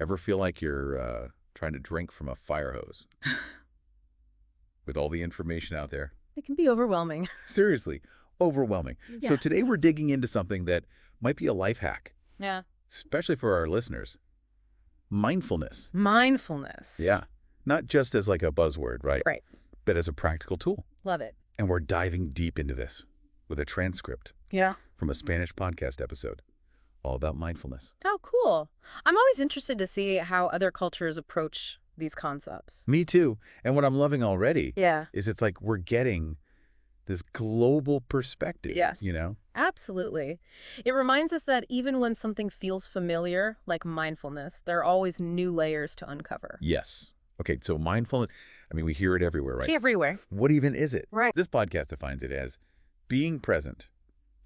Ever feel like you're trying to drink from a fire hose with all the information out there? It can be overwhelming. Seriously, overwhelming. Yeah. So today we're digging into something that might be a life hack, Yeah. especially for our listeners. Mindfulness. Mindfulness. Yeah. Not just as like a buzzword, right? Right. But as a practical tool. Love it. And we're diving deep into this with a transcript Yeah. from a Spanish podcast episode all about mindfulness. Oh, cool. I'm always interested to see how other cultures approach these concepts. Me too. And what I'm loving already Yeah. is it's like we're getting this global perspective, Yes. you know? Absolutely. It reminds us that even when something feels familiar, like mindfulness, there are always new layers to uncover. Yes. Okay, so mindfulness, I mean, we hear it everywhere, right? Everywhere. What even is it? Right. This podcast defines it as being present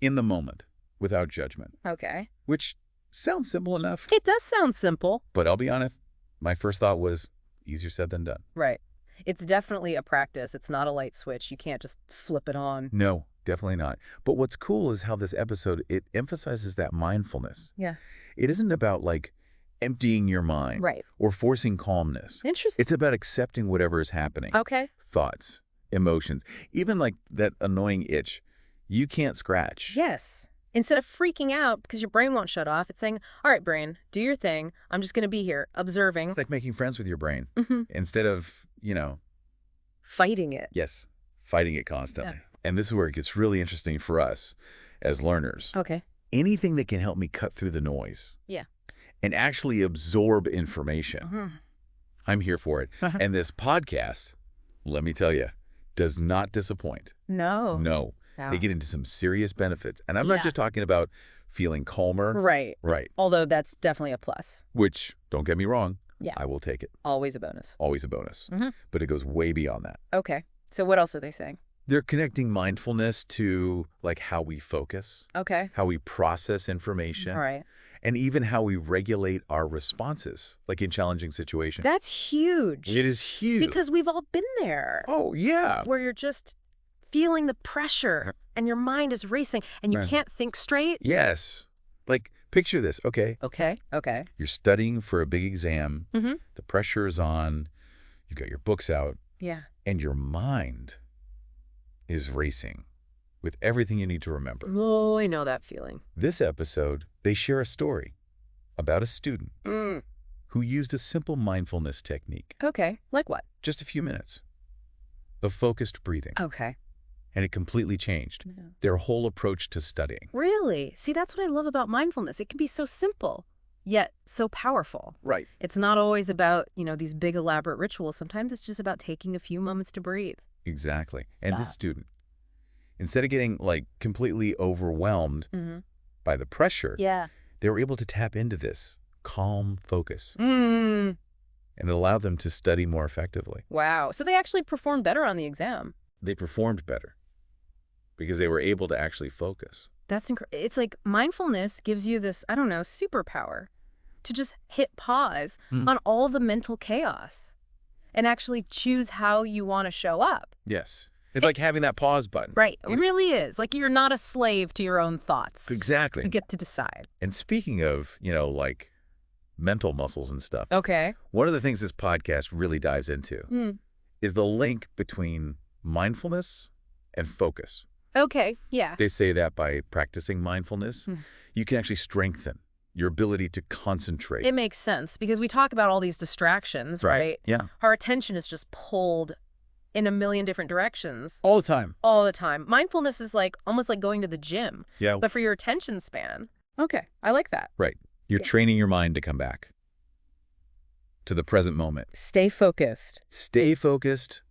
in the moment without judgment, Okay. which sounds simple enough, It does sound simple. but I'll be honest, my first thought was easier said than done. Right. It's definitely a practice. It's not a light switch. You can't just flip it on. No, definitely not. But what's cool is how this episode, it emphasizes that mindfulness. Yeah. It isn't about like emptying your mind Right. or forcing calmness. Interesting. It's about accepting whatever is happening. Okay. Thoughts, emotions, even like that annoying itch you can't scratch. Yes. Instead of freaking out because your brain won't shut off, it's saying, all right, brain, do your thing. I'm just going to be here, observing. It's like making friends with your brain Mhm. instead of, Fighting it. yes, fighting it constantly. Yeah. And this is where it gets really interesting for us as learners. Okay. Anything that can help me cut through the noise. Yeah. And actually absorb information. Mhm. I'm here for it. And this podcast, let me tell you, does not disappoint. No. No. Yeah. They get into some serious benefits. And I'm Yeah. not just talking about feeling calmer. Right. Right. Although that's definitely a plus. Which, don't get me wrong, Yeah. I will take it. Always a bonus. Always a bonus. Mhm. But it goes way beyond that. Okay. So what else are they saying? They're connecting mindfulness to like how we focus, Okay. how we process information, All right. and even how we regulate our responses, like in challenging situations. That's huge. It is huge. Because we've all been there. Oh, yeah. Where you're just feeling the pressure and your mind is racing and you Right. can't think straight. Yes. Like, picture this. Okay. Okay. Okay. You're studying for a big exam. Mm-hmm. The pressure is on. You've got your books out. Yeah. And your mind is racing with everything you need to remember. Oh, I know that feeling. This episode, they share a story about a student Mm. who used a simple mindfulness technique, Okay. Like what? just a few minutes, of focused breathing. Okay. And it completely changed Yeah. their whole approach to studying. Really? See, that's what I love about mindfulness. It can be so simple, yet so powerful. Right. It's not always about, these big elaborate rituals. Sometimes it's just about taking a few moments to breathe. Exactly. And this Wow. student, instead of getting like completely overwhelmed Mm-hmm. by the pressure, Yeah. they were able to tap into this calm focus, Mm. and it allowed them to study more effectively. Wow. So they actually performed better on the exam. They performed better because they were able to actually focus. That's incredible. It's like mindfulness gives you this, I don't know, superpower to just hit pause on all the mental chaos and actually choose how you want to show up. Yes. It's like having that pause button. Right. It really is. Like you're not a slave to your own thoughts. Exactly. You get to decide. And speaking of, like mental muscles and stuff, Okay. one of the things this podcast really dives into Mm. is the link between mindfulness and focus. Okay. Yeah. They say that by practicing mindfulness, Hmm. you can actually strengthen your ability to concentrate. It makes sense because we talk about all these distractions, right? Yeah. Our attention is just pulled in a million different directions All the time. all the time. Mindfulness is like almost like going to the gym, Yeah. but for your attention span. Okay. I like that. Right. You're Yeah. training your mind to come back to the present moment. Stay focused. Stay focused.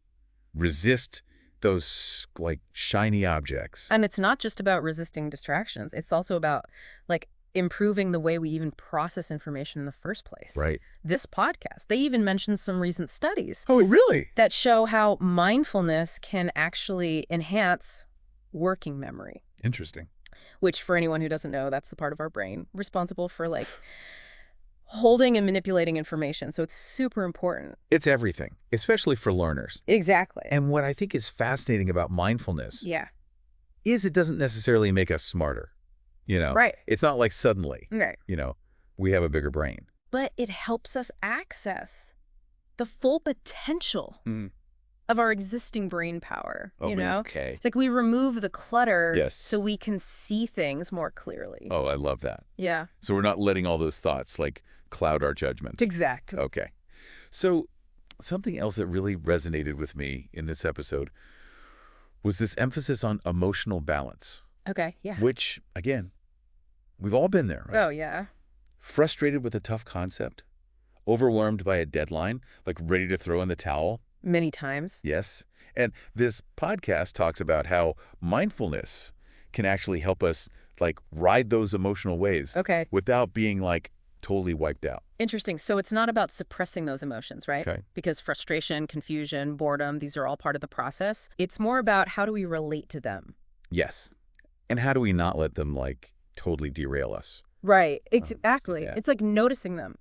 Resist those like shiny objects. And it's not just about resisting distractions. It's also about like improving the way we even process information in the first place. Right. This podcast, they even mentioned some recent studies Oh, really? that show how mindfulness can actually enhance working memory, Interesting. which for anyone who doesn't know, that's the part of our brain responsible for like holding and manipulating information. So it's super important. It's everything, especially for learners. Exactly. And what I think is fascinating about mindfulness Yeah. is it doesn't necessarily make us smarter. Right. It's not like suddenly, Right. we have a bigger brain. but it helps us access the full potential Mm. of our existing brain power, Oh, you know? okay. It's like we remove the clutter Yes. so we can see things more clearly. Oh, I love that. Yeah. So we're not letting all those thoughts like cloud our judgment. Exactly. Okay. So something else that really resonated with me in this episode was this emphasis on emotional balance, Okay, yeah. which, again, we've all been there, right? Oh, yeah. Frustrated with a tough concept, overwhelmed by a deadline, like ready to throw in the towel. Many times. Yes. And this podcast talks about how mindfulness can actually help us like ride those emotional waves Okay. without being like totally wiped out. Interesting. So it's not about suppressing those emotions, right? Okay. Because frustration, confusion, boredom, these are all part of the process. It's more about how do we relate to them. Yes. And how do we not let them like totally derail us? Right. Exactly. yeah. It's like noticing them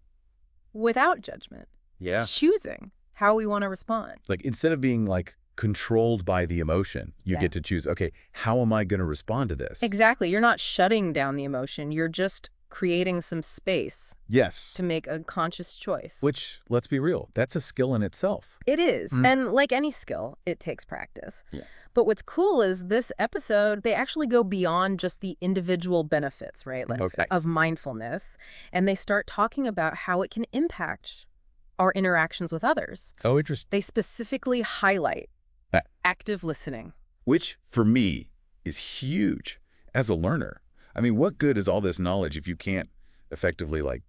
without judgment. Yeah. Choosing how we want to respond. Like instead of being like controlled by the emotion, you Yeah. get to choose, okay, how am I going to respond to this? Exactly. You're not shutting down the emotion. You're just creating some space Yes. to make a conscious choice. Which, let's be real, that's a skill in itself. It is. Mm. And like any skill, it takes practice. Yeah. But what's cool is this episode, they actually go beyond just the individual benefits, right, like, Okay. of mindfulness. And they start talking about how it can impact our interactions with others. Oh, interesting. They specifically highlight Ah. active listening. Which, for me, is huge as a learner. I mean, what good is all this knowledge if you can't effectively, like,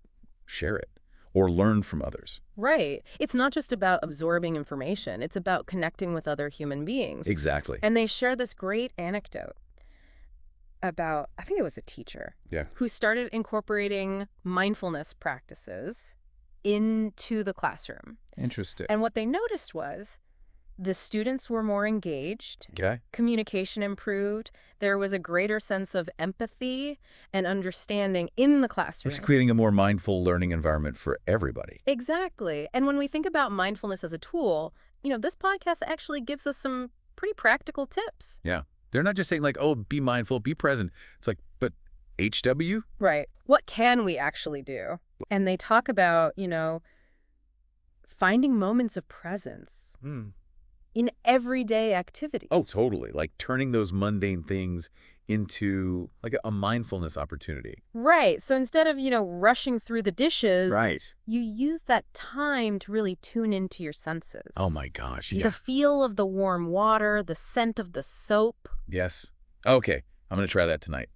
share it or learn from others? Right. It's not just about absorbing information. It's about connecting with other human beings. Exactly. And they share this great anecdote about, I think it was a teacher, Yeah. who started incorporating mindfulness practices into the classroom. Interesting. And what they noticed was the students were more engaged, Okay. communication improved, there was a greater sense of empathy and understanding in the classroom. It's creating a more mindful learning environment for everybody. Exactly. And when we think about mindfulness as a tool, you know, this podcast actually gives us some pretty practical tips. Yeah. They're not just saying like, oh, be mindful, be present. It's like, but HW? Right. What can we actually do? And they talk about, you know, finding moments of presence in everyday activities. Oh, totally. Like turning those mundane things into like a mindfulness opportunity. Right. So instead of, you know, rushing through the dishes, Right. you use that time to really tune into your senses. Oh my gosh. Yeah. The feel of the warm water, the scent of the soap. Yes. Okay. I'm going to try that tonight.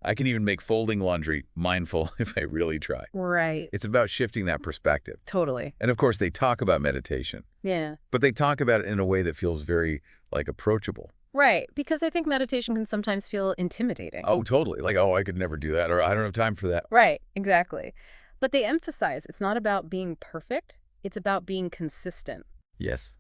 I can even make folding laundry mindful if I really try. Right. It's about shifting that perspective. Totally. And of course, they talk about meditation, Yeah. but they talk about it in a way that feels very like approachable. Right. Because I think meditation can sometimes feel intimidating. Oh, totally. Like, oh, I could never do that, or I don't have time for that. Right. Exactly. But they emphasize it's not about being perfect. It's about being consistent. Yes.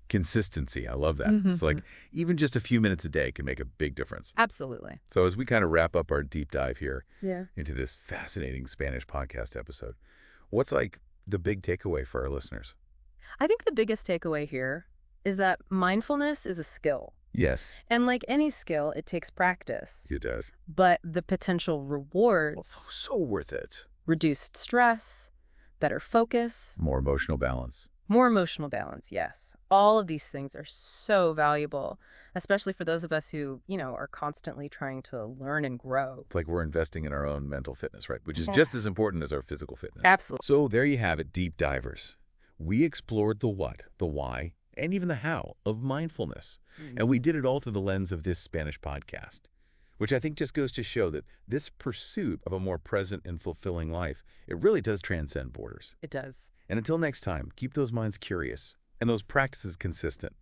Consistency. I love that. It's like even just a few minutes a day can make a big difference. Absolutely. So as we kind of wrap up our deep dive here Yeah. into this fascinating Spanish podcast episode, what's like the big takeaway for our listeners? I think the biggest takeaway here is that mindfulness is a skill. Yes, And like any skill, it takes practice. it does. But the potential Oh, rewards, so worth it. reduced stress, better focus, More emotional balance. more emotional balance, yes. All of these things are so valuable, especially for those of us who, you know, are constantly trying to learn and grow. It's like we're investing in our own mental fitness, right? Which is just as important as our physical fitness. Absolutely. So there you have it, deep divers. We explored the what, the why, and even the how of mindfulness. And we did it all through the lens of this Spanish podcast, which I think just goes to show that this pursuit of a more present and fulfilling life, it really does transcend borders. It does. And until next time, keep those minds curious and those practices consistent.